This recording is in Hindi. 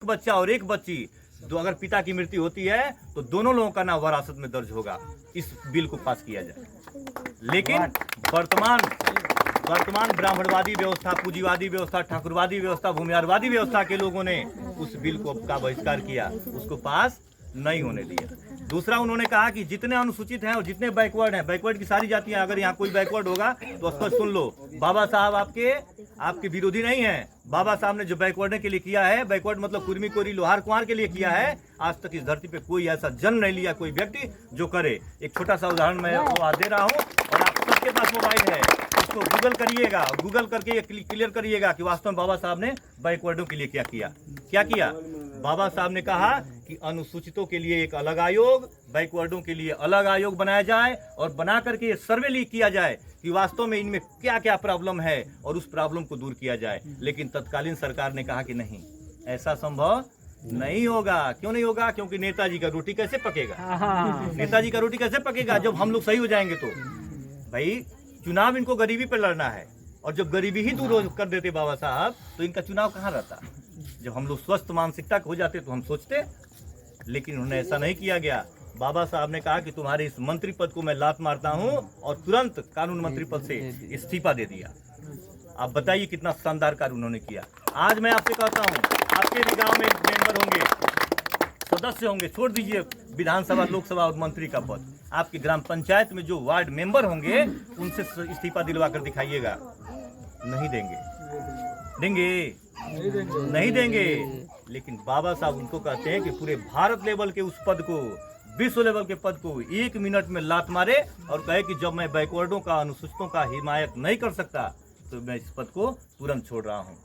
बच्चा और एक बच्ची, अगर पिता की मृत्यु होती है तो दोनों लोगों का नाम वरासत में दर्ज होगा। इस बिल को पास किया जाए। लेकिन वर्तमान ब्राह्मणवादी व्यवस्था, पूंजीवादी व्यवस्था, ठाकुरवादी व्यवस्था, भूमिहारवादी व्यवस्था के लोगों ने उस बिल को का बहिष्कार किया, उसको पास नहीं होने दिया। दूसरा, उन्होंने कहा कि जितने अनुसूचित हैं और जितने बैकवर्ड हैं, बैकवर्ड की सारी जातियां, अगर यहाँ कोई बैकवर्ड होगा तो स्पष्ट सुन लो, बाबा साहब आपके विरोधी नहीं है। बाबा साहब ने जो बैकवर्ड के लिए किया है, बैकवर्ड मतलब कुर्मी, कोरी, लोहार, कुंवार के लिए किया है, आज तक इस धरती पे कोई ऐसा जन्म नहीं लिया कोई व्यक्ति जो करे। एक छोटा सा उदाहरण मैं वो आज दे रहा हूँ, और आप सबके पास मोबाइल है, इसको गूगल करिएगा, गूगल करके ये क्लियर करिएगा कि वास्तव में बाबा साहब ने बैकवर्डों के लिए क्या किया। बाबा साहब ने कहा कि अनुसूचितों के लिए एक अलग आयोग, बैकवर्डों के लिए अलग आयोग बनाया जाए, और बना करके ये सर्वे किया जाए कि वास्तव में इनमें क्या क्या प्रॉब्लम है और उस प्रॉब्लम को दूर किया जाए। लेकिन तत्कालीन सरकार ने कहा कि नहीं, ऐसा संभव नहीं होगा। क्यों नहीं होगा? क्योंकि नेताजी का रोटी कैसे पकेगा? नेताजी का रोटी कैसे पकेगा जब हम लोग सही हो जाएंगे तो? भाई, चुनाव इनको गरीबी पर लड़ना है, और जब गरीबी ही दूर कर देते बाबा साहब तो इनका चुनाव कहाँ रहता? जब हम लोग स्वस्थ मानसिकता हो जाते तो हम सोचते, लेकिन उन्होंने ऐसा नहीं किया गया। बाबा साहब ने कहा कि तुम्हारे इस मंत्री पद को मैं लात मारता हूं, और तुरंत कानून मंत्री पद से इस्तीफा दे दिया। आप बताइए कितना शानदार कार्य उन्होंने किया। आज मैं आपसे कहता हूं, आपके भी गांव में मेंबर होंगे, सदस्य होंगे, छोड़ दीजिए विधानसभा, लोकसभा और मंत्री का पद, आपकी ग्राम पंचायत में जो वार्ड मेंबर होंगे उनसे इस्तीफा दिलवा कर दिखाइएगा। नहीं देंगे। लेकिन बाबा साहब उनको कहते हैं कि पूरे भारत लेवल के उस पद को, विश्व लेवल के पद को 1 मिनट में लात मारे, और कहे कि जब मैं बैकवर्डों का, अनुसूचितों का हिमायत नहीं कर सकता तो मैं इस पद को तुरंत छोड़ रहा हूं।